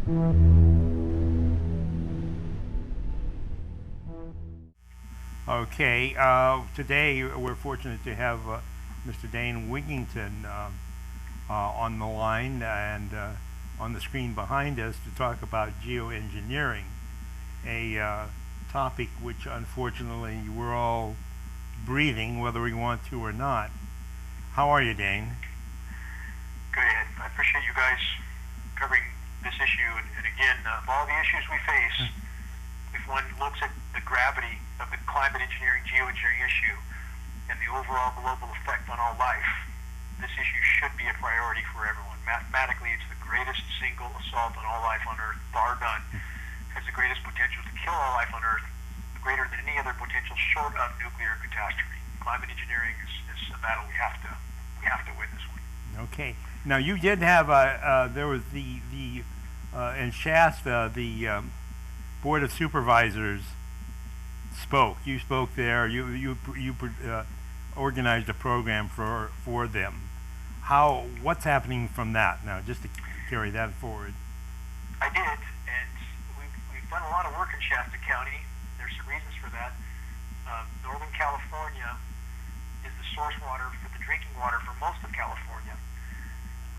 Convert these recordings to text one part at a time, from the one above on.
Okay, today we're fortunate to have Mr. Dane Wigington on the line and on the screen behind us to talk about geoengineering, a topic which unfortunately we're all breathing whether we want to or not. How are you, Dane? Good. I appreciate you guys covering this issue, and again, of all the issues we face, if one looks at the gravity of the climate engineering, geoengineering issue, and the overall global effect on all life, this issue should be a priority for everyone. Mathematically, it's the greatest single assault on all life on Earth, bar none. Has the greatest potential to kill all life on Earth, greater than any other potential short of nuclear catastrophe. Climate engineering is a battle we have to win this one. Okay. Now you did have there was the in Shasta the Board of Supervisors spoke. You spoke there. You organized a program for them. What's happening from that now? Just to carry that forward. I did, and we've done a lot of work in Shasta County. There's some reasons for that. Northern California is the source water for the drinking water for most of California.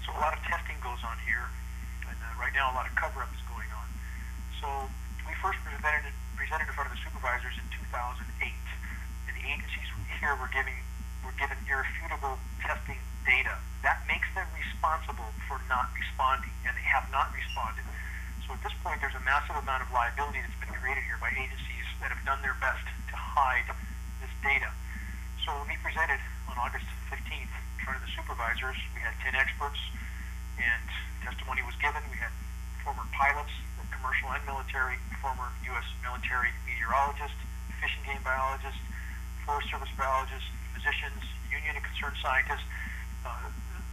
So a lot of testing goes on here, and right now a lot of cover-up is going on. So we first presented in front of the supervisors in 2008, and the agencies here were given irrefutable testing data. That makes them responsible for not responding, and they have not responded. So at this point, there's a massive amount of liability that's been created here by agencies that have done their best to hide this data. So when we presented on August 15th in front of the supervisors, we had 10 experts, and testimony was given. We had former pilots, commercial and military, former U.S. military meteorologists, fish and game biologists, Forest Service biologists, physicians, union and concerned scientists.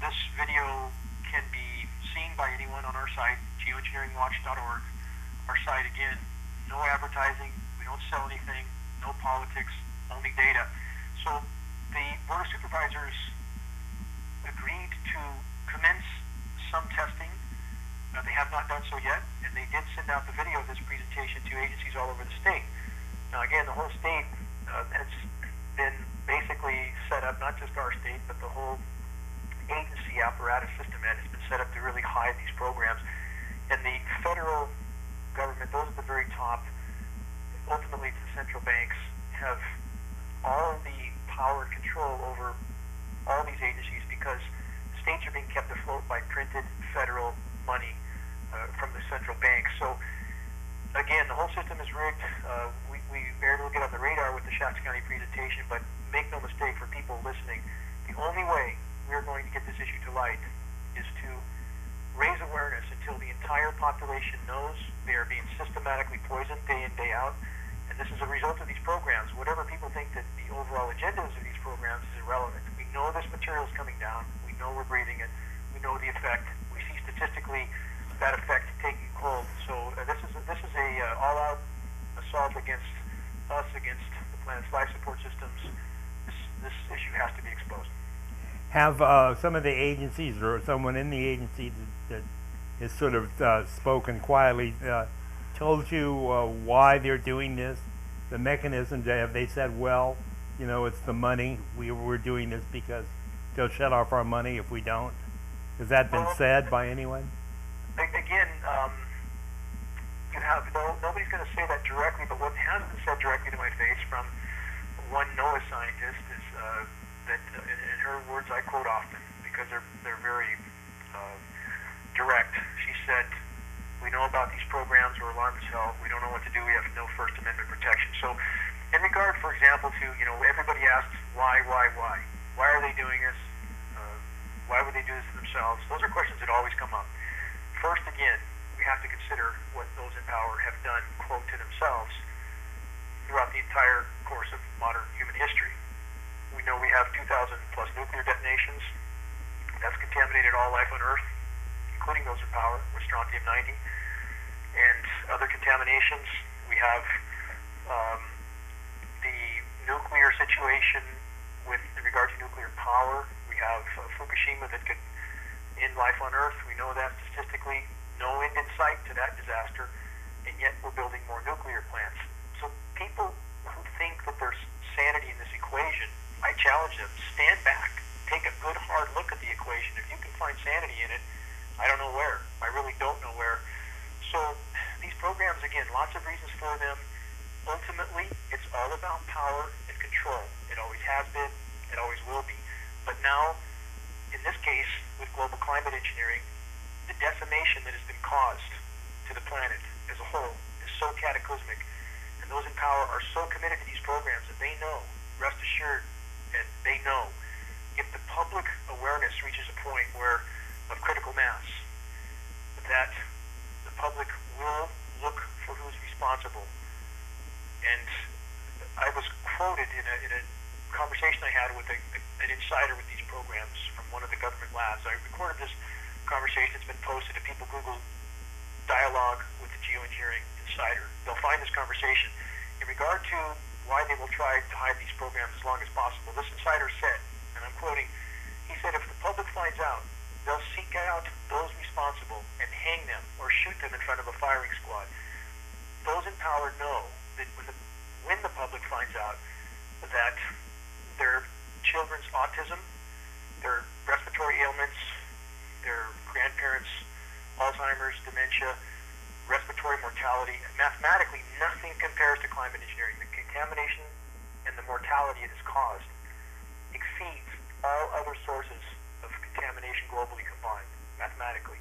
This video can be seen by anyone on our site, geoengineeringwatch.org. Our site, again, no advertising, we don't sell anything, no politics, only data. So the Board of Supervisors agreed to commence some testing. They have not done so yet, and they did send out the video of this presentation to agencies all over the state. Now again, the whole state has been basically set up, not just our state, but the whole agency apparatus system has been set up to really hide these programs. And the federal government, those at the very top, ultimately the central banks, have all the power and control over all these agencies because states are being kept afloat by printed federal money from the central bank. So again, the whole system is rigged. We were able to get on the radar with the Shasta County presentation, but make no mistake for people listening, the only way we're going to get this issue to light is to raise awareness until the entire population knows they are being systematically poisoned day in, day out. And this is a result of these programs. Whatever people think that the overall agendas of these programs is irrelevant. We know this material is coming down. We know we're breathing it. We know the effect. We see statistically that effect taking hold. So this is a all-out assault against us, against the planet's life support systems. This issue has to be exposed. Have some of the agencies or someone in the agency that has sort of spoken quietly told you why they're doing this, the mechanism? Have they said, well, you know, it's the money, we're doing this because they'll shut off our money if we don't? Has that been said by anyone? Again, nobody's going to say that directly, but what has been said directly to my face from one NOAA scientist is that, in her words, I quote often because they're very direct. She said, "We know about these programs. We're alarmed as hell. We don't know what to do. We have no First Amendment protection." So, in regard, for example, to everybody asks why? Why are they doing this? Why would they do this to themselves? Those are questions that always come up. First, again, we have to consider what those in power have done, quote, to themselves throughout the entire course of modern human history. We know we have 2,000 plus nuclear detonations. That's contaminated all life on Earth, including those in power with strontium-90 and other contaminations. We have the nuclear situation in regard to nuclear power. We have Fukushima that could end life on Earth. We know that statistically. no end in sight to that disaster, and yet we're building more nuclear plants. So people who think that there's sanity in this equation, I challenge them, stand back, take a good hard look at the equation. If you can find sanity in it, I don't know where. I really don't know where. So these programs, again, lots of reasons for them. Ultimately, it's all about power and control. It always has been, it always will be. But now, in this case, with global climate engineering, the decimation that has been caused to the planet as a whole is so cataclysmic, and those in power are so committed to these programs that they know, rest assured, that they know, if the public awareness reaches a point where, of critical mass, that the public will look for who's responsible. And I was quoted in a conversation I had with an insider with these programs from one of the government labs. I recorded this conversation. It's been posted. If people Google dialogue with the geoengineering insider, they'll find this conversation. In regard to why they will try to hide these programs as long as possible, this insider said, and I'm quoting, he said, if the public finds out, they'll seek out those responsible and hang them or shoot them in front of a firing squad. Those in power know that when the public finds out that their children's autism, their respiratory ailments, their grandparents' Alzheimer's, dementia, respiratory mortality, mathematically nothing compares to climate engineering. The contamination and the mortality it has caused exceeds all other sources of contamination globally combined, mathematically.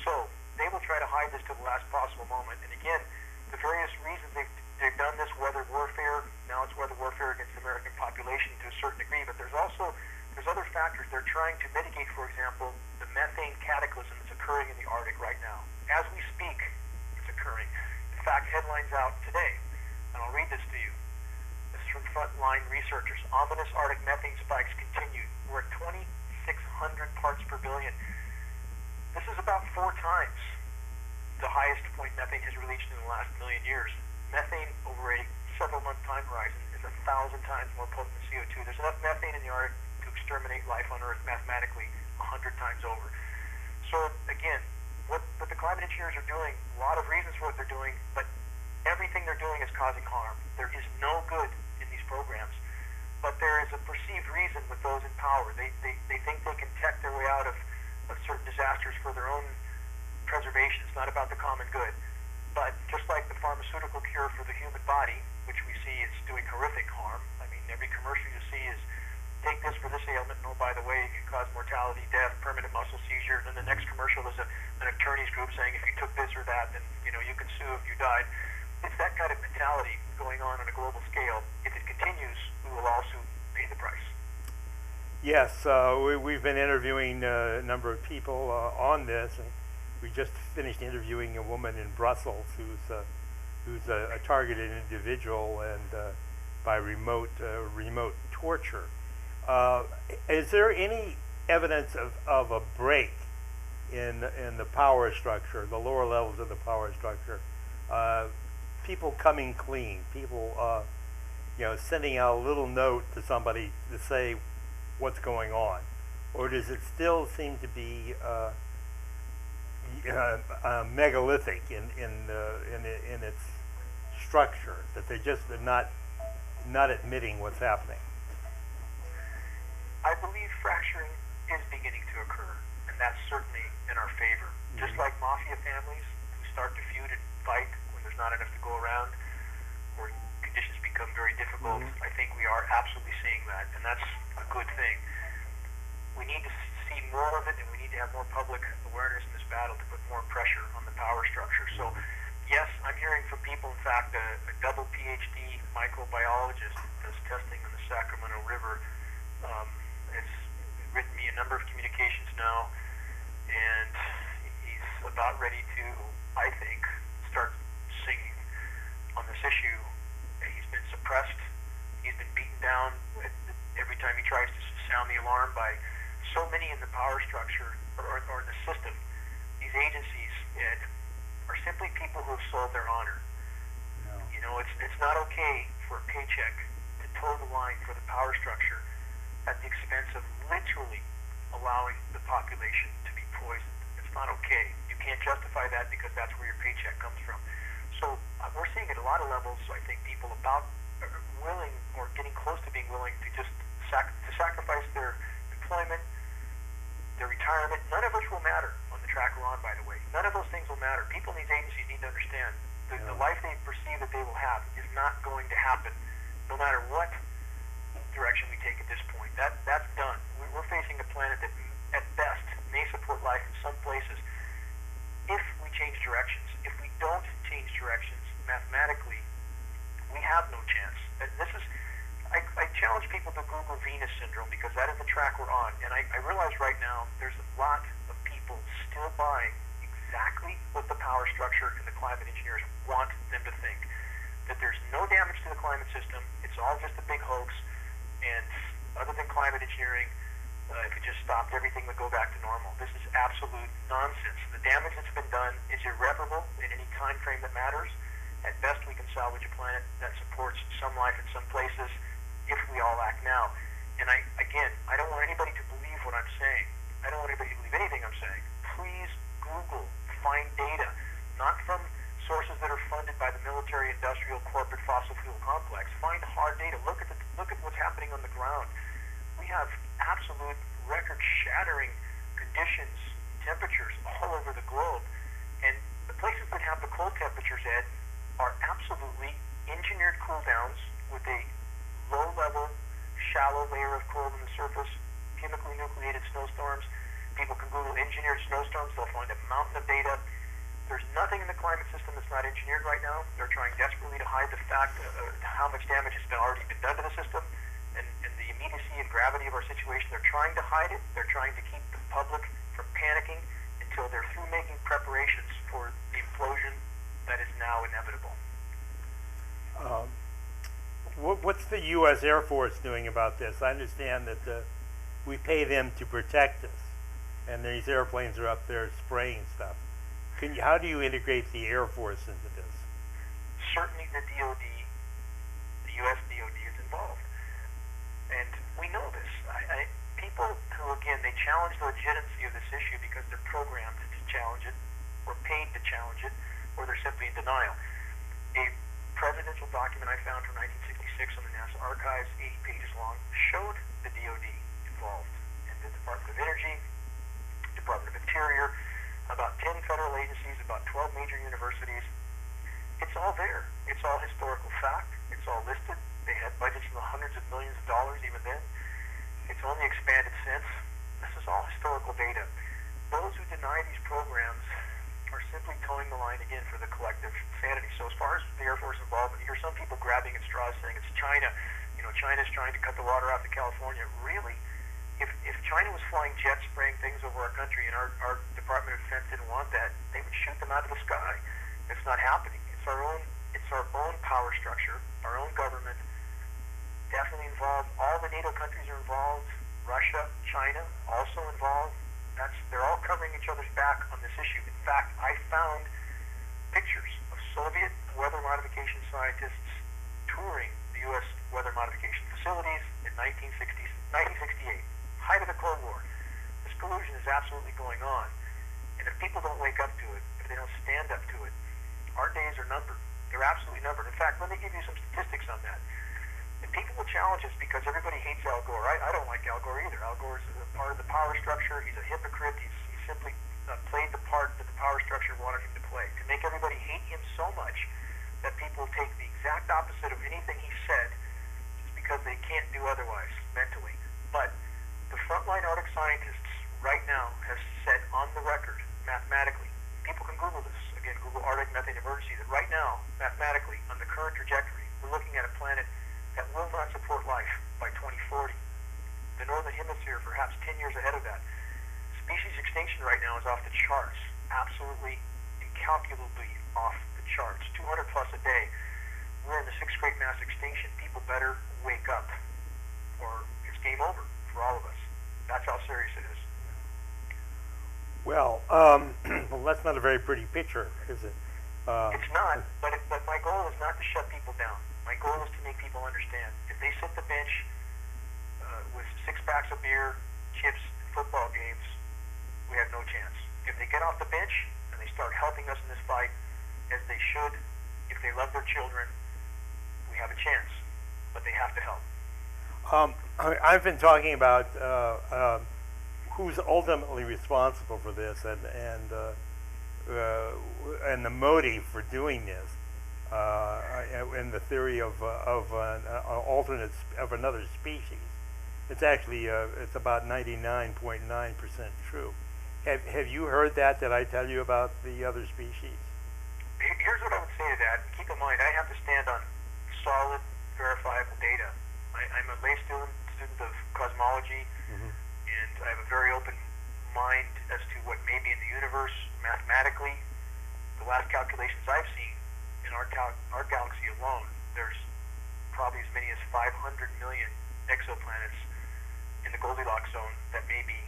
So they will try to hide this to the last possible moment. And again, the various reasons they've done this, weather warfare, now it's weather warfare against the American population to a certain degree, but there's other factors they're trying to mitigate. For example, the methane cataclysm that's occurring in the Arctic right now. As we speak, it's occurring. In fact, headlines out today, and I'll read this to you. This is from Frontline researchers. Ominous Arctic methane spikes continue. We're at 2,600 parts per billion. This is about 4 times the highest point methane has reached in the last million years. Methane over a several-month time horizon is 1,000 times more potent than CO2. There's enough methane in the Arctic to exterminate life on Earth mathematically 100 times over. So again, what the climate engineers are doing, a lot of reasons for what they're doing, but everything they're doing is causing harm. There is no good in these programs, but there is a perceived reason with those in power. They think they can tech their way out of certain disasters for their own preservation. It's not about the common good. But just like the pharmaceutical cure for the human body, which we see is doing horrific harm. I mean, every commercial you see is take this for this ailment, and oh, by the way, it can cause mortality, death, permanent muscle seizure. And then the next commercial is an attorney's group saying if you took this or that, then you can sue if you died. It's that kind of mentality going on a global scale. If it continues, we will also pay the price. Yes, we've been interviewing a number of people on this, and we just finished interviewing a woman in Brussels who's a targeted individual and by remote torture. Is there any evidence of a break in the power structure, the lower levels of the power structure? People coming clean, people sending out a little note to somebody to say what's going on, or does it still seem to be megalithic in its structure, that they're not admitting what's happening? I believe fracturing is beginning to occur, and that's certainly in our favor. Mm-hmm. Just like mafia families who start to feud and fight when there's not enough to go around, or conditions become very difficult. Mm-hmm. I think we are absolutely seeing that, and that's a good thing. We need to see more of it, and we need to have more public awareness in this battle to put more pressure on the power structure. So, yes, I'm hearing from people, in fact, a double PhD microbiologist does testing on the Sacramento River. Has written me a number of communications now, and he's about ready to, I think, start singing on this issue. He's been suppressed. He's been beaten down every time he tries to sound the alarm by so many in the power structure or in the system. These agencies are simply people who have sold their honor. No. It's not okay for a paycheck to toe the line for the power structure at the expense of literally allowing the population to be poisoned. It's It's not okay. You can't justify that because that's where your paycheck comes from. So we're seeing at a lot of levels, I think, people about willing or getting close to being willing to just sacrifice their employment, their retirement, none of which will matter on the track we're on, by the way. None of those things will matter. People in these agencies need to understand the life they perceive that they will have is not going to happen, no matter what direction we take at this point. That's done. We're facing a planet that, at best, may support life in some places if we change directions. If we don't change directions mathematically, we have no chance. And this is, I challenge people to Google Venus syndrome because that is the track we're on. And I realize right now there's a lot of people still buying exactly what the power structure and the climate engineers want them to think. That there's no damage to the climate system. It's all just a big hoax. And other than climate engineering, if it just stopped, everything would go back to normal. This is absolute nonsense. The damage that's been done is irreparable in any time frame that matters. At best, we can salvage a planet that supports some life in some places if we all act now. And I don't want anybody to believe what I'm saying. I don't want anybody to believe anything I'm saying. Please Google, find data, not from sources that are funded by the military, industrial, corporate, fossil fuel complex. Find hard data. Look at what's happening on the ground. We have absolute record-shattering conditions, temperatures all over the globe. And the places that have the cold temperatures, Ed, are absolutely engineered cool downs with a low-level, shallow layer of cold on the surface, chemically nucleated snowstorms. People can Google engineered snowstorms. They'll find a mountain of data. There's nothing in the climate system that's not engineered right now. They're trying desperately to hide the fact of how much damage has already been done to the system and the immediacy and gravity of our situation. They're trying to hide it. They're trying to keep the public from panicking until they're through making preparations for the implosion that is now inevitable. What's the U.S. Air Force doing about this? I understand that we pay them to protect us, and these airplanes are up there spraying stuff. How do you integrate the Air Force into this? Certainly the DOD, the U.S. DOD is involved. And we know this. People who, again, they challenge the legitimacy of this issue because they're programmed to challenge it, or paid to challenge it, or they're simply in denial. A presidential document I found from 1966 on the NASA archives, 80 pages long, showed the DOD involved, and the Department of Energy, Department of Interior, about 10 federal agencies, about 12 major universities. It's all there. It's all historical fact. It's all listed. They had budgets in the hundreds of millions of dollars even then. It's only expanded since. This is all historical data. Those who deny these programs are simply towing the line again for the collective sanity. So as far as the Air Force involvement, you hear some people grabbing at straws saying it's China. You know, China's trying to cut the water out to California. Really? If China was flying jets spraying things over our country and our Department of Defense didn't want that, they would shoot them out of the sky. It's not happening. It's our own power structure, our own government, definitely involved. All the NATO countries are involved. Russia, China, also involved. They're all covering each other's back on this issue. In fact, I found pictures of Soviet weather modification scientists touring the U.S. weather modification facilities in 1968, height of the Cold War. This collusion is absolutely going on. And if people don't wake up to it, if they don't stand up to it, our days are numbered. They're absolutely numbered. In fact, let me give you some statistics on that. And people will challenge us because everybody hates Al Gore. I don't like Al Gore either. Al Gore is a part of the power structure. He's a hypocrite. He simply played the part that the power structure wanted him to play. To make everybody hate him so much that people take the exact opposite of anything he said just because they can't do otherwise mentally. But the frontline Arctic scientists right now have said on the record, mathematically, people can Google this, again, Google Arctic methane emergency, that right now, mathematically, on the current trajectory, we're looking at a planet that will not support life by 2040. The northern hemisphere perhaps 10 years ahead of that. Species extinction right now is off the charts, absolutely incalculably off the charts, 200 plus a day. We're in the 6th great mass extinction. People better wake up or it's game over for all of us. That's how serious it is. Well, well, that's not a very pretty picture, is it? It's not, but my goal is not to shut people down. My goal is to make people understand. If they sit the bench with 6 packs of beer, chips, football games, we have no chance. If they get off the bench and they start helping us in this fight, as they should, if they love their children, we have a chance. But they have to help. I've been talking about who's ultimately responsible for this, and the motive for doing this, and the theory of an alternate of another species. It's actually it's about 99.9% true. Have you heard that I tell you about the other species? Here's what I would say to that. Keep in mind, I have to stand on solid, verifiable data. I'm a lay student of cosmology, and I have a very open mind as to what may be in the universe mathematically. The last calculations I've seen in our galaxy alone, there's probably as many as 500 million exoplanets in the Goldilocks zone that may be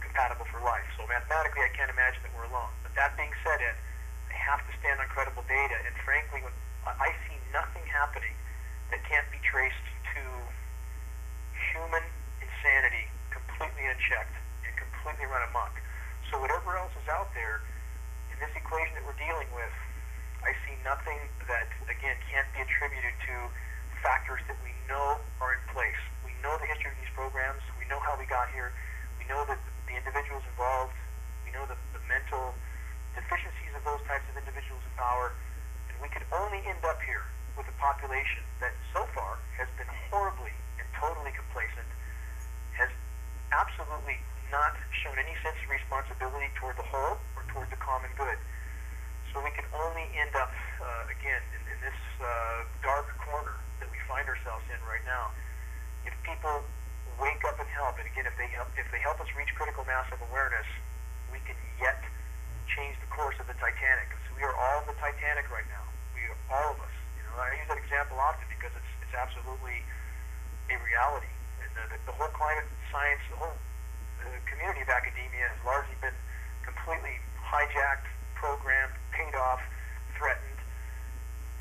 compatible for life. So mathematically, I can't imagine that we're alone. But that being said, Ed, I have to stand on credible data, and frankly, when I see nothing happening that can't be traced to human insanity, completely unchecked and completely run amok. So whatever else is out there in this equation that we're dealing with, I see nothing that, again, can't be attributed to factors that we know are in place. We know the history of these programs. We know how we got here. We know that the individuals involved. We know the mental deficiencies of those types of individuals in power. And we could only end up here with a population that so far has been horribly and totally complacent, has absolutely not shown any sense of responsibility toward the whole or toward the common good. So we can only end up, again, in this dark corner that we find ourselves in right now. If people wake up and help, and again, if they help us reach critical mass of awareness, we can yet change the course of the Titanic. So we are all the Titanic right now. We are all of us. You know, I use that example often because it's absolutely a reality. And the whole climate science, the whole community of academia has largely been completely hijacked, programmed, paid off, threatened,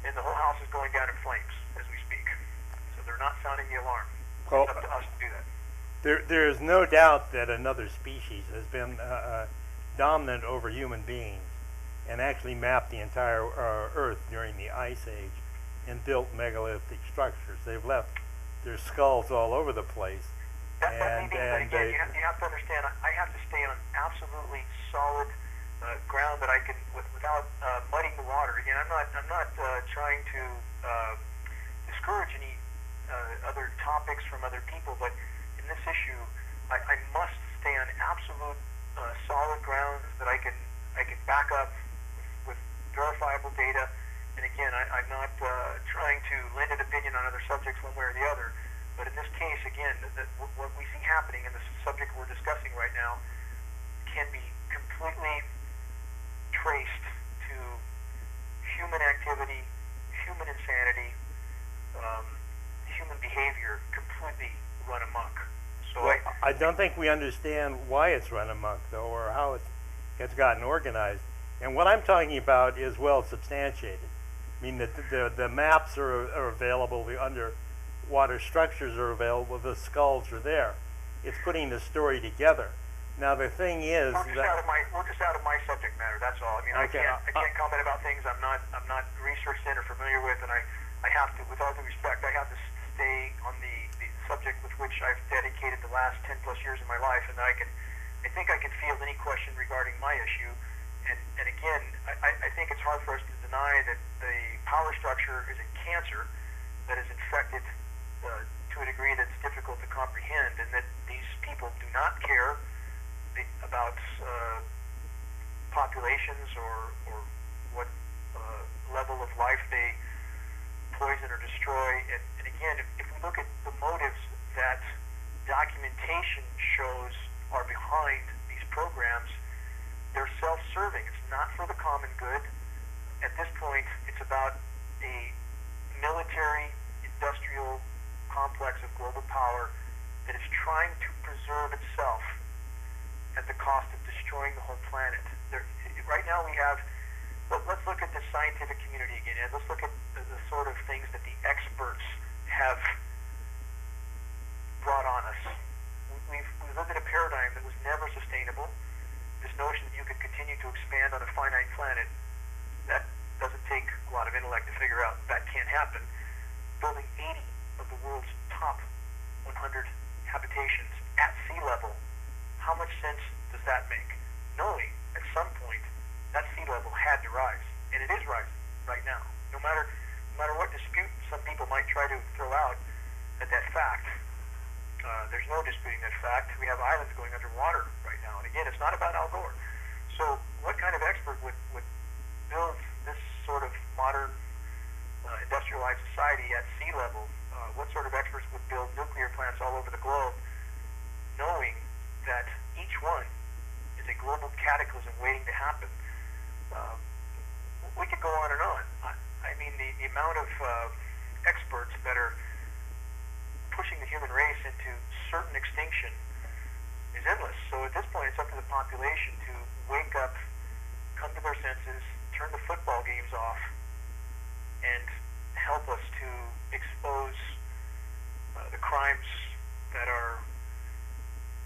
and the whole house is going down in flames as we speak. So they're not sounding the alarm. Well, it's up to us to do that. There is no doubt that another species has been dominant over human beings and actually mapped the entire Earth during the Ice Age and built megalithic structures. They've left their skulls all over the place. That may be, but again, you have to understand, I have to stay on absolutely solid ground that I can, without muddying the water. Again, I'm not trying to discourage any other topics from other people, but in this issue, I must stay on absolute solid ground that I can back up with verifiable data. And again, I'm not trying to lend an opinion on other subjects one way or the other. But in this case, again, what we see happening in the subject we're discussing right now can be completely traced to human activity, human insanity, human behavior completely run amok. So well, I don't think we understand why it's run amok, though, or how it's gotten organized. And what I'm talking about is well substantiated. I mean, the maps are available, the underwater structures are available, the skulls are there. It's putting the story together. Now the thing is, we're just out of my subject matter. That's all. I mean, okay. I can't comment about things I'm not researched in or familiar with, and I have to, with all due respect, I have to stay on the subject with which I've dedicated the last 10 plus years of my life, and I think I can field any question regarding my issue. And again, I think it's hard for us to deny that the power structure is a cancer that is infected to a degree that's difficult to comprehend, and that these people do not care about populations or what level of life they poison or destroy. And again, if we look at the motives that documentation shows are behind these programs, they're self-serving. It's not for the common good. At this point, it's about a military, industrial complex of global power that is trying to preserve itself at the cost of destroying the whole planet. Right now we have, let's look at the scientific community again, and let's look at the sort of things that the experts have brought on us. We've lived in a paradigm that was never sustainable. This notion that you land on a finite planet, that doesn't take a lot of intellect to figure out that can't happen. Building 80 of the world's top 100 habitations at sea level, how much sense does that make? Knowing at some point that sea level had to rise, and it is rising right now. No matter what dispute some people might try to throw out at that fact, there's no disputing that fact. We have islands going underwater right now, and again, it's not about Al Gore. So what kind of expert would build this sort of modern industrialized society at sea level? What sort of experts would build nuclear plants all over the globe, knowing that each one is a global cataclysm waiting to happen? We could go on and on. I mean, the amount of experts that are pushing the human race into certain extinction is endless. So at this point, it's up to the population to wake up, come to their senses, turn the football games off, and help us to expose the crimes that are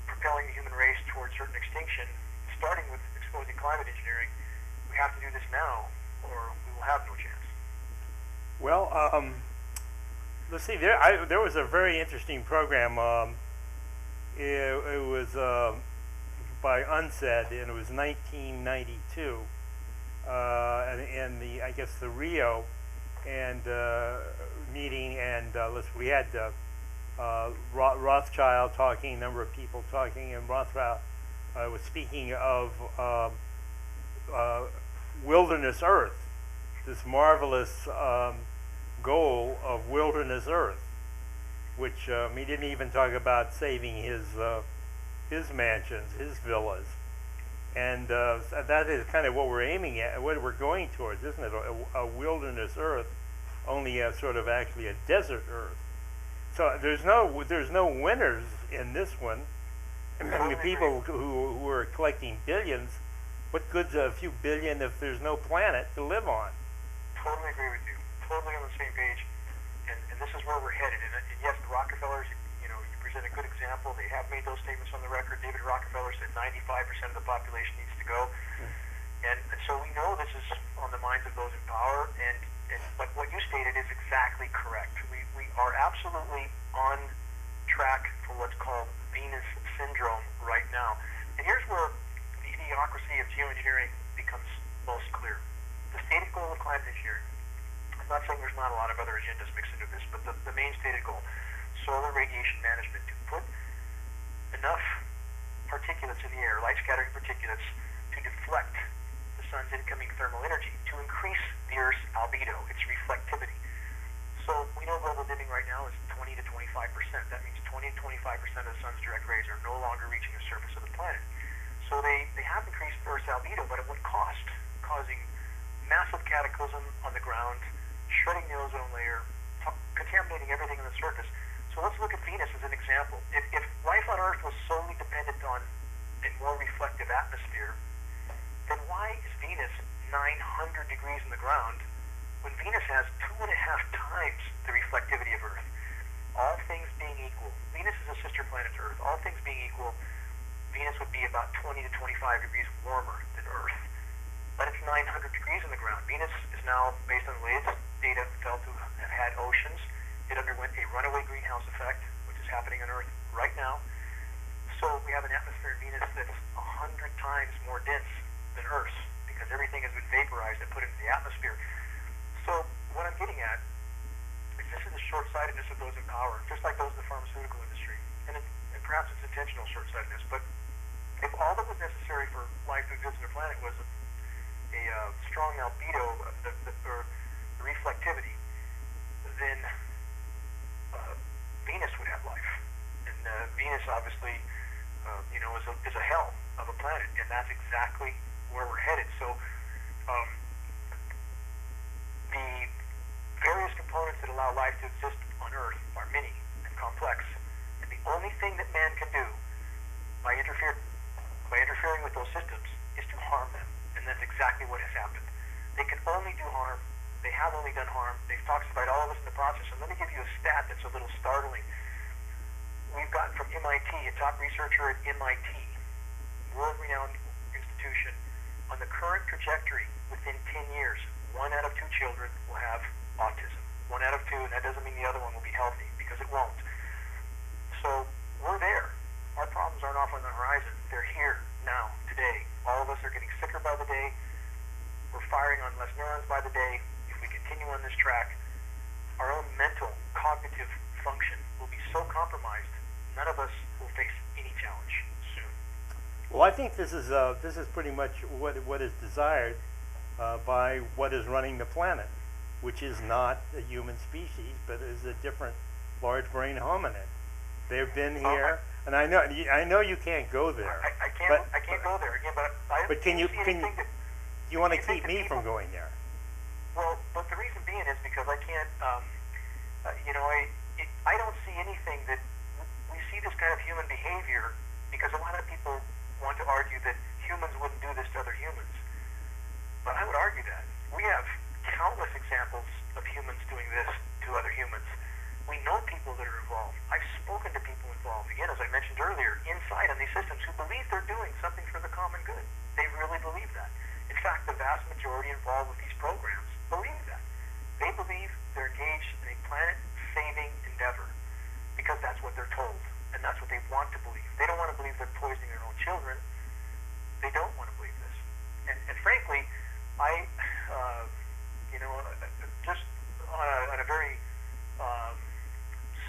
propelling the human race towards certain extinction, starting with exposing climate engineering. We have to do this now, or we will have no chance. Well, let's see. There was a very interesting program. It was by UNCED, and it was 1992, and I guess the Rio and meeting, and we had Rothschild talking, a number of people talking, and Rothschild was speaking of wilderness Earth, this marvelous goal of wilderness Earth, which he didn't even talk about saving his mansions, his villas, and that is kind of what we're aiming at, what we're going towards, isn't it? A wilderness Earth, only sort of actually a desert Earth. So there's no winners in this one. The people who are collecting billions, what good's a few billion if there's no planet to live on? Totally agree with you. Totally on the same page. And this is where we're headed. And yes, the Rockefellers, you present a good example. They have made those statements on the record. David Rockefeller said 95% of the population needs to go. And so we know this is on the minds of those in power. But what you stated is exactly correct. We are absolutely on track for what's called Venus syndrome right now. And here's where the idiocracy of geoengineering becomes most clear. The stated goal of climate engineering, I'm not saying there's not a lot of other agendas mixed into this, but the main stated goal, solar radiation management, to put enough particulates in the air, light scattering particulates, to deflect the sun's incoming thermal energy, to increase the Earth's albedo, its reflectivity. So we know global dimming right now is 20 to 25%. That means 20 to 25% of the sun's direct rays are no longer reaching the surface of the planet. So they have increased Earth's albedo, but at what cost? Causing massive cataclysm on the ground, shredding the ozone layer, contaminating everything on the surface. So let's look at Venus as an example. If life on Earth was solely dependent on a more reflective atmosphere, then why is Venus 900 degrees in the ground when Venus has 2.5 times the reflectivity of Earth? All things being equal, Venus is a sister planet to Earth. All things being equal, Venus would be about 20 to 25 degrees warmer than Earth. But it's 900 degrees in the ground. Venus is now, based on the latest data, felt to have had oceans. It underwent a runaway greenhouse effect, which is happening on Earth right now. So we have an atmosphere in Venus that's 100 times more dense than Earth's, because everything has been vaporized and put into the atmosphere. So what I'm getting at is this is the short-sightedness of those in power, just like those in the pharmaceutical industry. And perhaps it's intentional short-sightedness, but if all that was necessary for life to exist on the planet was a strong albedo, or the reflectivity, then Venus would have life. And Venus, obviously, is a hell of a planet, and that's exactly where we're headed. So the various components that allow life to exist on Earth are many and complex, and the only thing that man can do by interfering with those systems is to harm them. And that's exactly what has happened. They can only do harm. They have only done harm. They've toxified all of us in the process. And let me give you a stat that's a little startling. We've gotten from MIT, a top researcher at MIT, world-renowned institution, on the current trajectory, within 10 years, 1 out of 2 children will have autism. 1 out of 2, and that doesn't mean the other one will be healthy, because it won't. So we're there. Our problems aren't off on the horizon. They're here now, today. All of us are getting sicker by the day. We're firing on less neurons by the day. If we continue on this track, our own mental, cognitive function will be so compromised, none of us will face any challenge soon. Well, I think this is pretty much what is desired by what is running the planet, which is not a human species, but is a different large brain hominid. They've been here, and I know you can't go there. I can't go there again, but you want to keep me from going there? Well, but the reason being is because I can't. I don't see anything that we see this kind of human behavior because a lot of people want to argue that humans wouldn't do this to other humans. But I would argue that we have countless examples of humans doing this to other humans. We know people that are involved. I've spoken to people involved, again, as I mentioned earlier, inside on these systems who believe they're doing something for the common good. They really believe that. In fact, the vast majority involved with these programs believe that. They believe they're engaged in a planet-saving endeavor because that's what they're told, and that's what they want to believe. They don't want to believe they're poisoning their own children. They don't want to believe this. And frankly, just on a very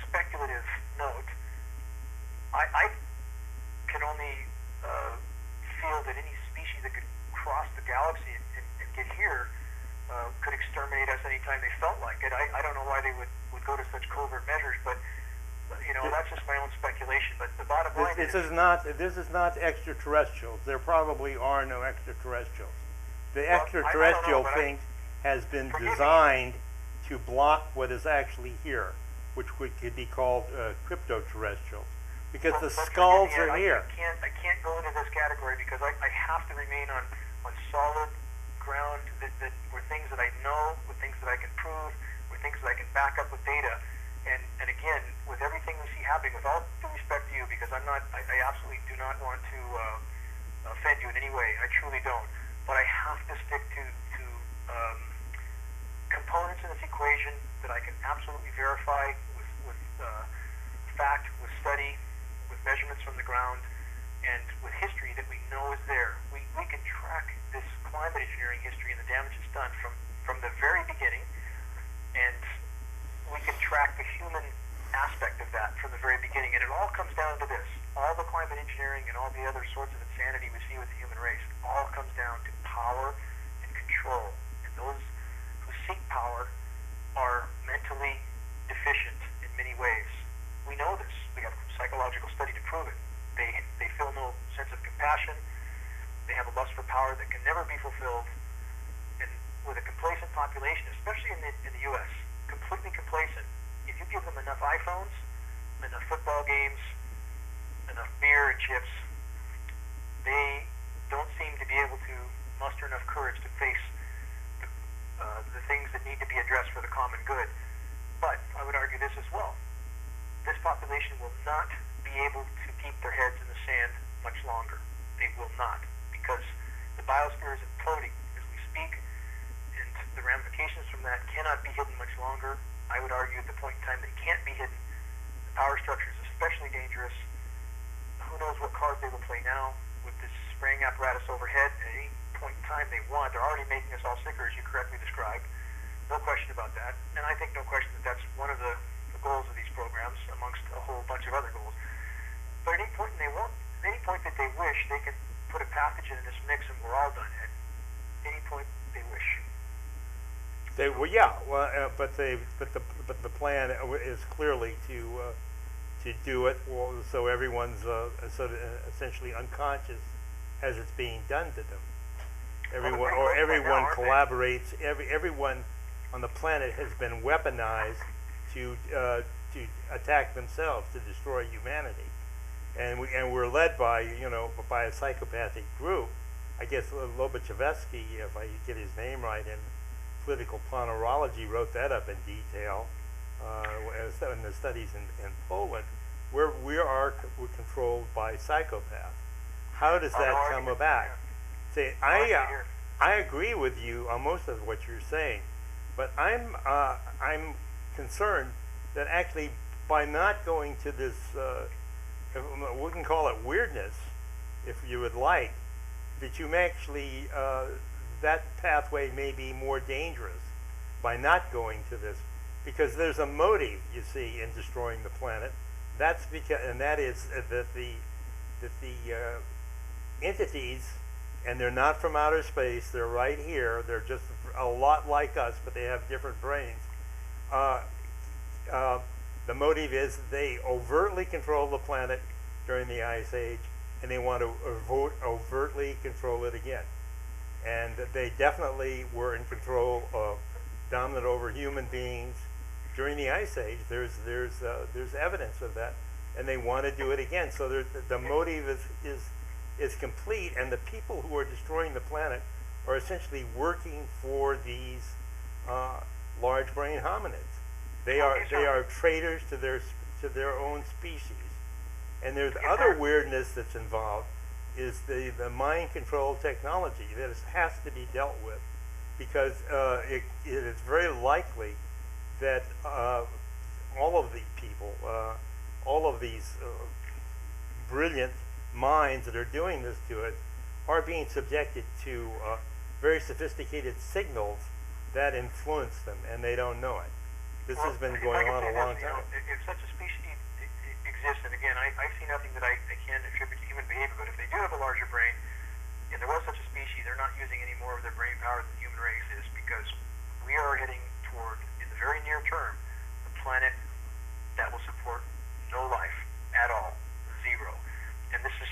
speculative note, I can only feel that any species that could cross the galaxy and get here could exterminate us anytime they felt like it. I don't know why they would go to such covert measures, but that's just my own speculation. But the bottom line this is not extraterrestrials. There probably are no extraterrestrials. The extraterrestrial thing has been designed to block what is actually here, which could be called crypto-terrestrials, because the skulls are here. I can't go into this category because I have to remain on solid ground that were things that I know, with things that I can prove, with things that I can back up with data. And again, with everything we see happening, with all due respect to you, because I absolutely do not want to offend you in any way. I truly don't. But I have to stick to components in this equation that I can absolutely verify with fact, with study, with measurements from the ground, and with history that we know is there. We can track this climate engineering history and the damage it's done from the very beginning, and we can track the human aspect of that from the very beginning. And it all comes down to this. All the climate engineering and all the other sorts of insanity we see with the human race all comes down to power and control. And those who seek power are mentally deficient in many ways. We know this. We have psychological study to prove it. They feel no sense of compassion. They have a lust for power that can never be fulfilled. And with a complacent population, especially in the U.S., completely complacent, if you give them enough iPhones, enough football games, enough beer and chips, they don't seem to be able to muster enough courage to face the things that need to be addressed for the common good. But I would argue this as well. This population will not be able to keep their heads in the sand much longer. They will not, because the biosphere is imploding as we speak, and the ramifications from that cannot be hidden much longer. I would argue at the point in time they can't be hidden. The power structure is especially dangerous. Who knows what cards they will play now with this spraying apparatus overhead at any point in time they want. They're already making us all sicker, as you correctly described. No question about that. And I think no question that that's one of the goals of these programs, amongst a whole bunch of other goals. But at any point that they wish, they can put a pathogen in this mix and we're all done at any point they wish. But the plan is clearly to do it so everyone's essentially unconscious as it's being done to them. Everyone collaborates. Everyone on the planet has been weaponized to attack themselves, to destroy humanity, and we're led by a psychopathic group. I guess Lobachevsky, if I get his name right, in political planerology, wrote that up in detail in the studies in Poland, where we're controlled by psychopaths. How does that come about? See, I agree with you on most of what you're saying, but I'm concerned that actually by not going to this, we can call it weirdness, if you would like, that you may actually, that pathway may be more dangerous by not going to this, because there's a motive, you see, in destroying the planet. That's because, and that is that the entities, and they're not from outer space, they're right here, they're just a lot like us, but they have different brains. The motive is they overtly control the planet during the Ice Age, and they want to overtly control it again. And they definitely were in control of, dominant over human beings during the Ice Age. There's evidence of that, and they want to do it again. So the motive is complete, and the people who are destroying the planet are essentially working for these large brain hominids. They are traitors to their own species. And there's other weirdness that's involved, is the mind control technology that has to be dealt with, because it is very likely that all of the people, all of these brilliant minds that are doing this to it are being subjected to very sophisticated signals that influence them, and they don't know it. This has been going on a long time. If such a species exists, and again, I see nothing that I can attribute to human behavior, but if they do have a larger brain, and there was such a species, they're not using any more of their brain power than the human race is, because we are heading toward, in the very near term, a planet that will support no life at all, zero. And this is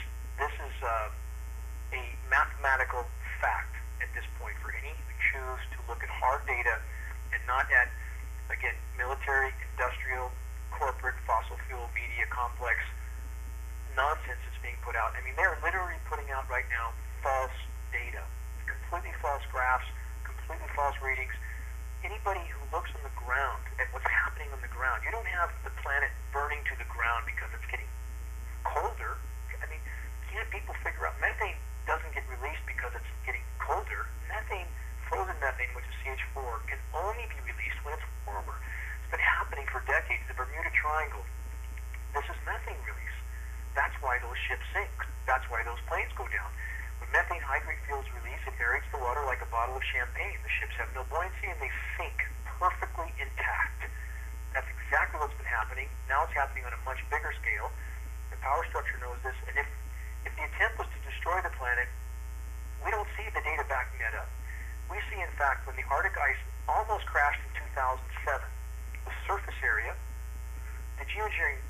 a mathematical fact at this point for any who choose to look at hard data and not at, again, military, industrial, corporate, fossil fuel, media complex nonsense that's being put out. I mean, they're literally putting out right now false data, completely false graphs, completely false readings. Anybody who looks on the ground at what's happening on the ground, you don't have the planet burning to the ground because it's getting colder. I mean, can't people figure out methane doesn't get released because it's getting colder? Methane, frozen methane, which is CH4, can only be released when it's warmer. It's been happening for decades. The Bermuda Triangle, this is methane release. That's why those ships sink. That's why those planes go down. When methane hydrate fuels release, it aerates the water like a bottle of champagne. The ships have no buoyancy and they sink perfectly intact. That's exactly what's been happening. Now it's happening on a much bigger scale. The power structure knows this. And if the attempt was to destroy the planet, we don't see the data backing that up. We see, in fact, when the Arctic ice almost crashed in 2007, the surface area, the geoengineering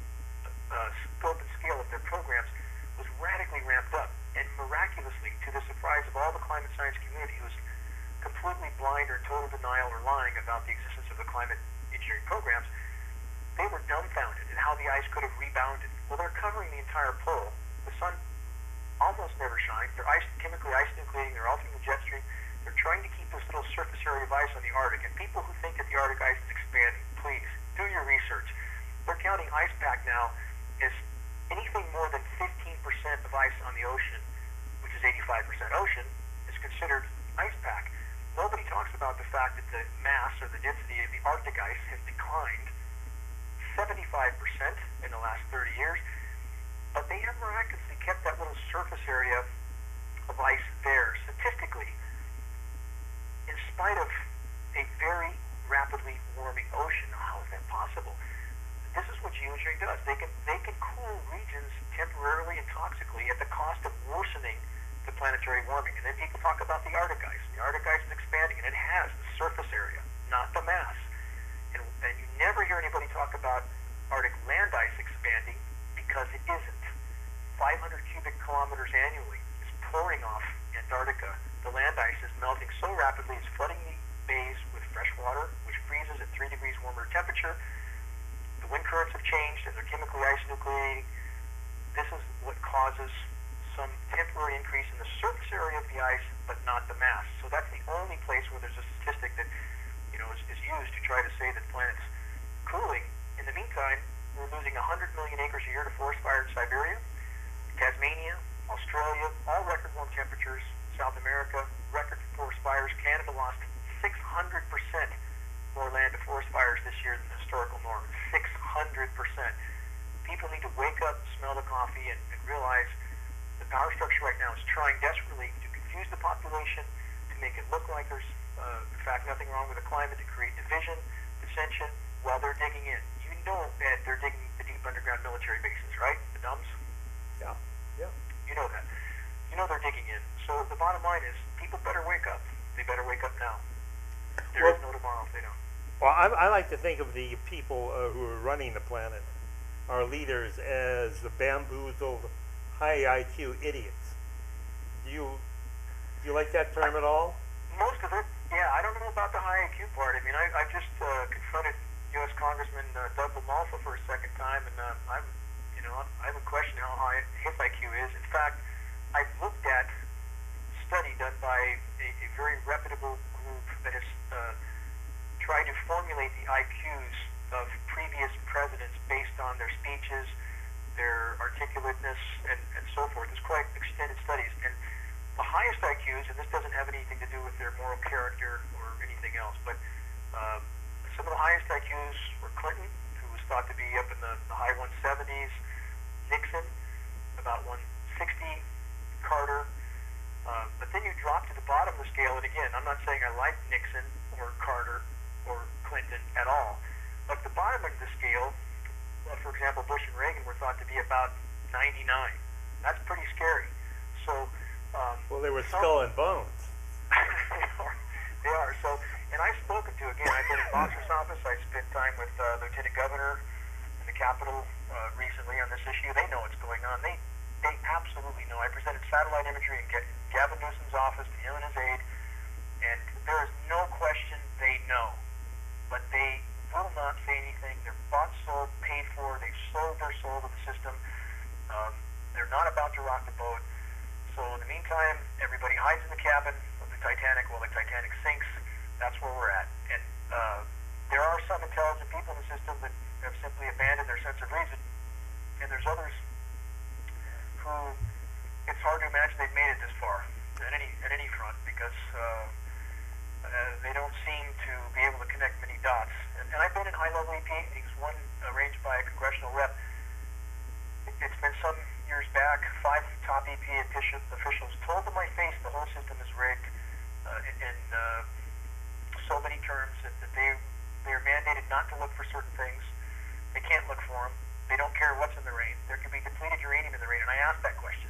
scope and scale of their programs was radically ramped up, and miraculously, to the surprise of all the climate science community who's completely blind or in total denial or lying about the existence of the climate engineering programs, they were dumbfounded at how the ice could have rebounded. Well, they're covering the entire pole. The sun almost never shines. They're chemically isonucleating. They're altering the jet stream. They're trying to keep this little surface area of ice on the Arctic. And people who think that the Arctic ice is expanding, please do your research. They're counting ice pack now as anything more than 15% of ice on the ocean, which is 85% ocean, is considered ice pack. Nobody talks about the fact that the mass or the density of the Arctic ice has declined 75% in the last 30 years, but they have miraculously kept that little surface area of ice there statistically, in spite of a very rapidly warming ocean. How is that possible? This is what geoengineering does. They can cool regions temporarily and toxically at the cost of worsening the planetary warming. And then people talk about the Arctic ice. The Arctic ice is expanding, and it has the surface area, not the mass. And you never hear anybody talk about Arctic land ice expanding, because it isn't. 500 cubic kilometers annually is pouring off Antarctica. The land ice is melting so rapidly it's flooding the bays with fresh water, which freezes at 3 degrees warmer temperature. The wind currents have changed and they're chemically isonucleating. This is what causes some temporary increase in the surface area of the ice, but not the mass. So that's the only place where there's a statistic that is used to try to say that the planet's cooling. In the meantime, we're losing 100 million acres a year to forest fire in Siberia, Tasmania, Australia, all record warm temperatures, South America, record forest fires. Canada lost 600% more land to forest fires this year than the historical norm. 600%. People need to wake up, smell the coffee, and realize the power structure right now is trying desperately to confuse the population, to make it look like there's, in fact, nothing wrong with the climate, to create division, dissension, while they're digging in. You know that they're digging the deep underground military bases, right? The dumps? Yeah, yeah. You know that. You know they're digging in. So the bottom line is, people better wake up. They better wake up now. There is no tomorrow if they don't. Well, I like to think of the people who are running the planet, our leaders, as the bamboozled, high IQ idiots. Do you like that term at all? Most of it, yeah. I don't know about the high IQ part. I mean, I just confronted U.S. Congressman Doug LaMalfa for a second time, and I would question how high his IQ is. In fact, I've looked at a study done by a very reputable group that has tried to formulate the IQs of previous presidents based on their speeches, their articulateness, and so forth. It's quite extended studies. And the highest IQs, and this doesn't have anything to do with their moral character or anything else, but some of the highest IQs were Clinton, who was thought to be up in the high 170s, Nixon, about 160, Carter, but then you drop to the bottom of the scale, and again, I'm not saying I like Nixon or Carter or Clinton at all, but the bottom of the scale, for example, Bush and Reagan were thought to be about 99. That's pretty scary. So, well, they were skull and bones. They are. So, and I've spoken to, again, I've been in Boxer's office. I spent time with Lieutenant Governor in the Capitol recently on this issue. They know what's going on. They absolutely know. I presented satellite imagery in Gavin Newsom's office to him and his aide, and there is no question they know. But they will not say anything. They're bought, sold, paid for. They've sold their soul to the system. They're not about to rock the boat. So in the meantime, everybody hides in the cabin of the Titanic while the Titanic sinks. That's where we're at. And there are some intelligent people in the system that have simply abandoned their sense of reason. And there's others who it's hard to imagine they've made it this far at any front, because they don't seem to be able to connect many dots. And I've been in high-level EP meetings, one arranged by a congressional rep. It's been some years back. 5 top EPA officials told to my face the whole system is rigged in so many terms that they are mandated not to look for certain things. They can't look for them. They don't care what's in the rain. There could be depleted uranium in the rain, and I asked that question.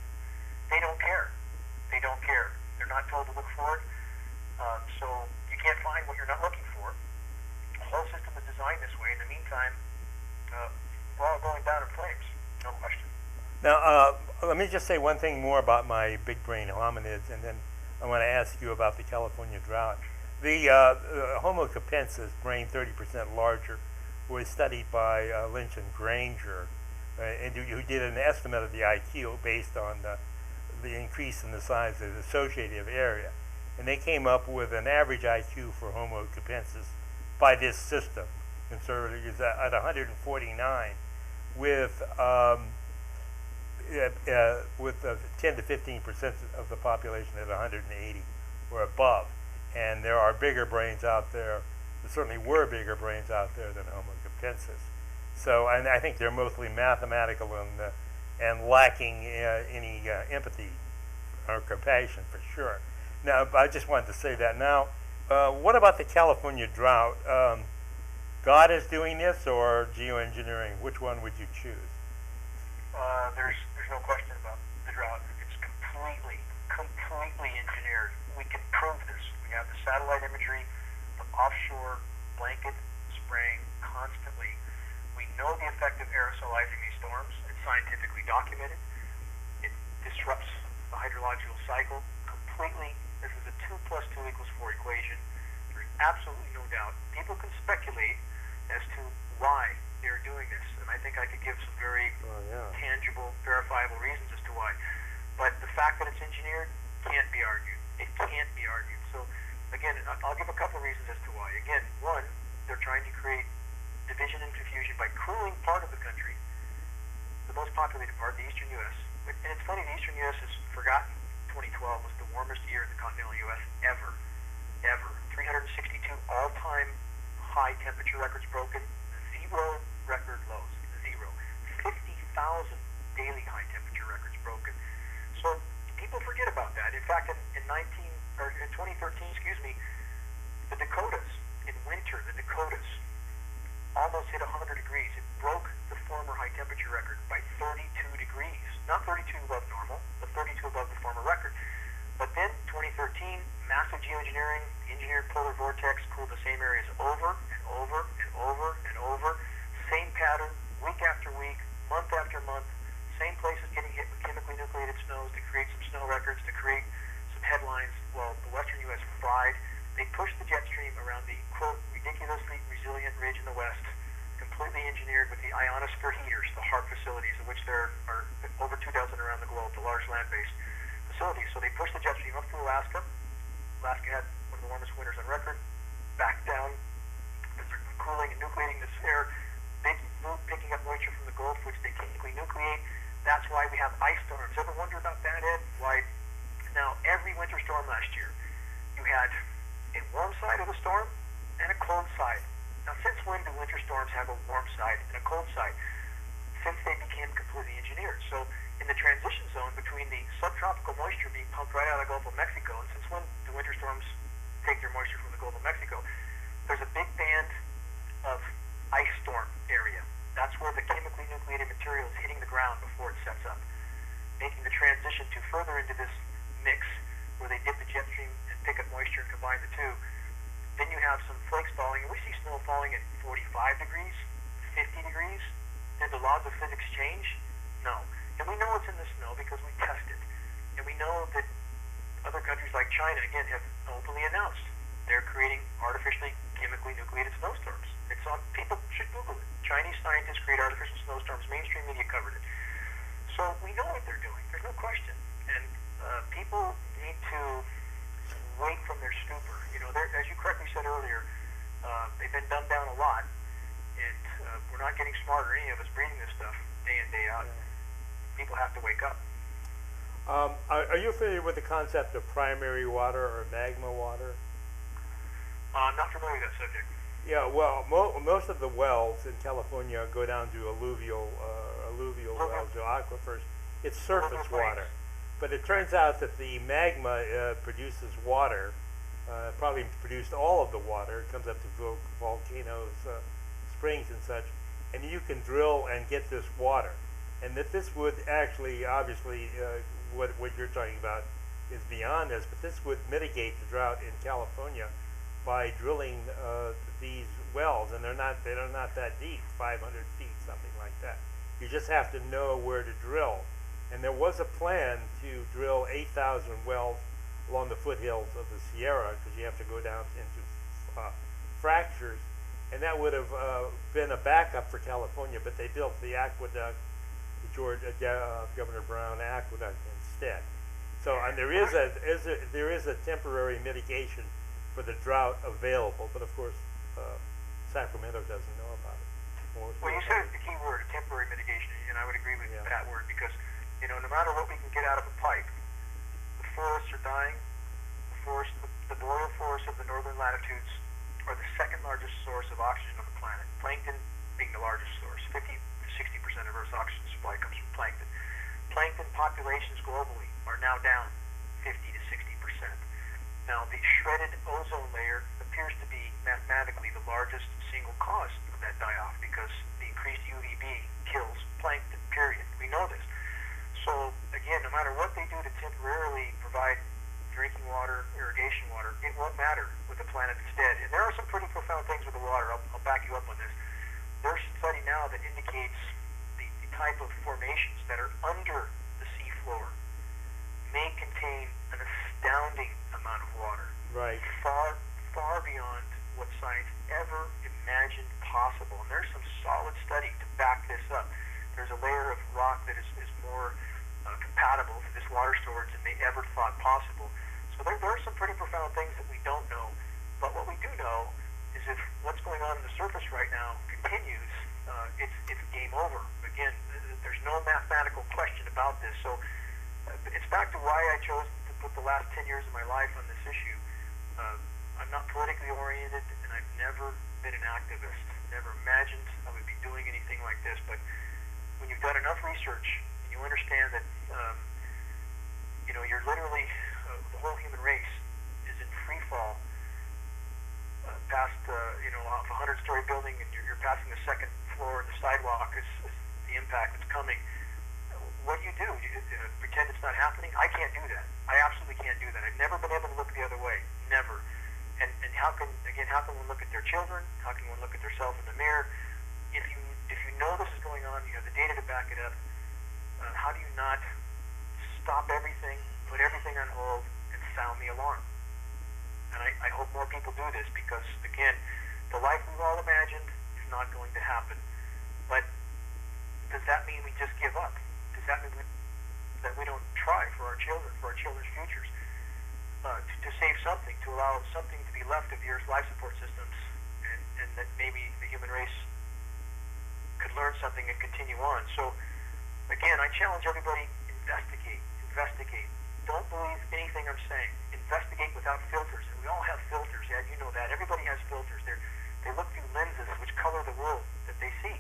They don't care. They don't care. They're not told to look for it. So you can't find what you're not looking for. The whole system is designed this way. In the meantime, we're all going down in flames. No question. Now, let me just say one thing more about my big brain hominids, and then I want to ask you about the California drought. The Homo capensis, brain 30% larger, was studied by Lynch and Granger, who did an estimate of the IQ based on the increase in the size of the associative area. And they came up with an average IQ for Homo capensis by this system, conservative, is at 149, with 10 to 15% of the population at 180 or above. And there are bigger brains out there. There certainly were bigger brains out there than Homo capensis. So, and I think they're mostly mathematical and lacking any empathy or compassion, for sure. Now, I just wanted to say that. Now, what about the California drought? God is doing this, or geoengineering? Which one would you choose? There's no question about the drought. It's completely engineered. We can prove this. We have the satellite imagery of offshore blanket spraying constantly. We know the effect of aerosolizing these storms. It's scientifically documented. It disrupts the hydrological cycle completely. This is a 2 + 2 = 4 equation. There's absolutely no doubt. People can speculate as to why they're doing this, and I think I could give some very tangible, verifiable reasons as to why. But the fact that it's engineered can't be argued. It can't be argued. So, again, I'll give a couple of reasons as to why. Again, one, they're trying to create division and confusion by cooling part of the country, the most populated part, the eastern U.S. And it's funny, the eastern U.S. is forgotten. 2012 was the warmest year in the continental U.S. ever. 362 all-time high temperature records broken, 0 record lows, 0. 50,000 daily high temperature records broken. So people forget about that. In fact, in 2013, the Dakotas, in winter, the Dakotas almost hit 100 degrees. It broke the former high temperature record by 32 degrees. Not 32 above normal, but 32 above the former record. But then, 2013, massive geoengineering, the engineered polar vortex cooled the same areas over and over and over and over. Same pattern, week after week, month after month. Same places getting hit with chemically nucleated snows to create some snow records, to create some headlines. Well, the western U.S. fried. They pushed the jet stream around the, quote, ridiculously resilient ridge in the west, completely engineered with the ionosphere heaters, the HARP facilities, of which there are over 2 dozen around the globe, the large land-based facilities. So they pushed the jet stream up through Alaska. Alaska had one of the warmest winters on record. Back down as they're cooling and nucleating this air, picking up moisture from the Gulf, which they chemically nucleate. That's why we have ice storms. Ever wonder about that, Ed? Why? Now, every winter storm last year, you had a warm side of the storm and a cold side. Now, since when do winter storms have a warm side and a cold side? Since they became completely engineered. So, in the transition zone between the subtropical moisture being pumped right out of the Gulf of Mexico, and since when do winter storms take their moisture from the Gulf of Mexico, there's a big band of ice storm area. That's where the chemically nucleated material is hitting the ground before it sets up, making the transition to further into this mix where they dip the jet stream and pick up moisture and combine the two. Then you have some flakes falling, and we see snow falling at 45 degrees, 50 degrees. Did the laws of physics change? No. And we know it's in the snow because we test it. And we know that other countries like China, again, have openly announced they're creating artificially chemically nucleated snowstorms. It's on, people should Google it. Chinese scientists create artificial snowstorms. Mainstream media covered it. So we know what they're doing. There's no question. And people need to wake from their stupor. You know, as you correctly said earlier, they've been dumbed down a lot. And we're not getting smarter, any of us, breathing this stuff day in, day out. People have to wake up. Are you familiar with the concept of primary water or magma water? I'm not familiar with that subject. Yeah, well, most of the wells in California go down to alluvial wells, or aquifers. It's surface water. But it turns out that the magma produces water, probably produced all of the water. It comes up to volcanoes, springs and such, and you can drill and get this water. And that this would actually, obviously, what you're talking about is beyond this, but this would mitigate the drought in California by drilling these wells, and they're not that deep, 500 feet, something like that. You just have to know where to drill. And there was a plan to drill 8,000 wells along the foothills of the Sierra, because you have to go down into fractures, and that would have been a backup for California, but they built the aqueduct, the Governor Brown aqueduct instead. So, and there is a temporary mitigation for the drought available, but of course Sacramento doesn't know about it. Well, you said the key word, temporary mitigation, and I would agree with that word, because no matter what we can get out of a pipe, the forests are dying. The boreal forests of the northern latitudes are the second largest source of oxygen on the planet. Plankton being the largest source. 50 to 60% of Earth's oxygen supply comes from plankton. Plankton populations globally are now down 50 to 60%. Now, the shredded ozone layer appears to be mathematically the largest single cause of that die-off, because the increased UVB kills plankton, period. We know this. So, again, no matter what they do to temporarily provide drinking water, irrigation water, it won't matter with the planet instead. And there are some pretty profound things with the water. I'll back you up on this. There's a study now that indicates the type of formations that are under the seafloor may contain an astounding amount of water. Right. Far, far beyond what science ever imagined possible. And there's some solid study to back this up. There's a layer of rock that is more compatible to this water storage than they ever thought possible. So there are some pretty profound things that we don't know. But what we do know is if what's going on in the surface right now continues, it's game over. Again, there's no mathematical question about this. So it's back to why I chose to put the last 10 years of my life on this issue. I'm not politically oriented, and I've never been an activist. Never imagined I would be doing anything like this. But when you've done enough research and you understand that, you're literally the whole human race is in free fall past off a 100-story building, and you're passing the second floor, and the sidewalk is the impact that's coming. What do? You pretend it's not happening? I can't do that. I absolutely can't do that. I've never been able to look the other way. Never. And how can one look at their children? How can one look at themselves in the mirror? If you know this is going on, you have the data to back it up. How do you not stop everything, put everything on hold, and sound the alarm? And I hope more people do this, because again, the life we've all imagined is not going to happen. But does that mean we just give up? Does that mean that we don't try for our children, for our children's futures, to save something, to allow something to be left of the Earth's life support systems, and that maybe the human race could learn something and continue on? So again, I challenge everybody: investigate. Don't believe anything I'm saying. Investigate without filters, and we all have filters. Yeah, you know that. Everybody has filters. They look through lenses which color the world that they see.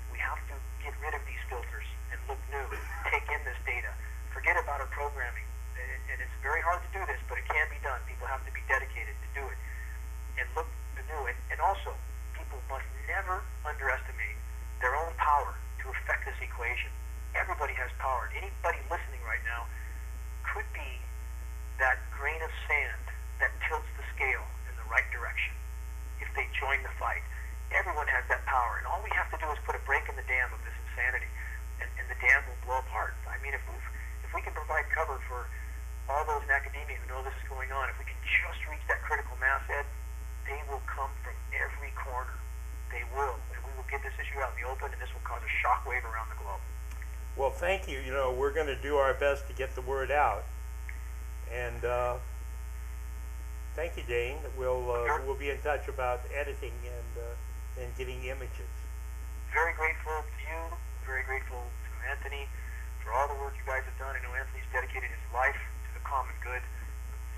We have to get rid of these filters and look new. Take in this data. Forget about our programming. And it's very hard to do this, but it can be done. People have to be dedicated to do it. And look new. And also, people must never underestimate their own power to affect this equation. Everybody has power. Anybody listening right now could be that grain of sand that tilts the scale in the right direction if they join the fight. Everyone has that power, and all we have to do is put a break in the dam of this insanity, and the dam will blow apart. I mean, if we can provide cover for all those in academia who know this is going on, if we can just reach that critical mass, Ed, they will come from every corner. They will, and we will get this issue out in the open, and this will cause a shockwave around the globe. Well, thank you. We're going to do our best to get the word out. And thank you, Dane. We'll be in touch about editing and getting images. Very grateful to you. Very grateful to Anthony for all the work you guys have done. I know Anthony's dedicated his life to the common good.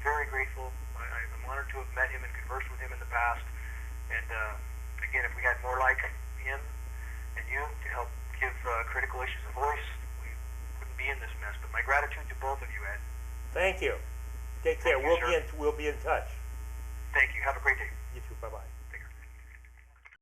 Very grateful. I'm honored to have met him and conversed with him in the past. And again, if we had more like him and you to help give critical issues a voice, we wouldn't be in this mess. But my gratitude to both of you, Ed. Thank you. Take care. Thank you, We'll be in touch. Thank you. Have a great day.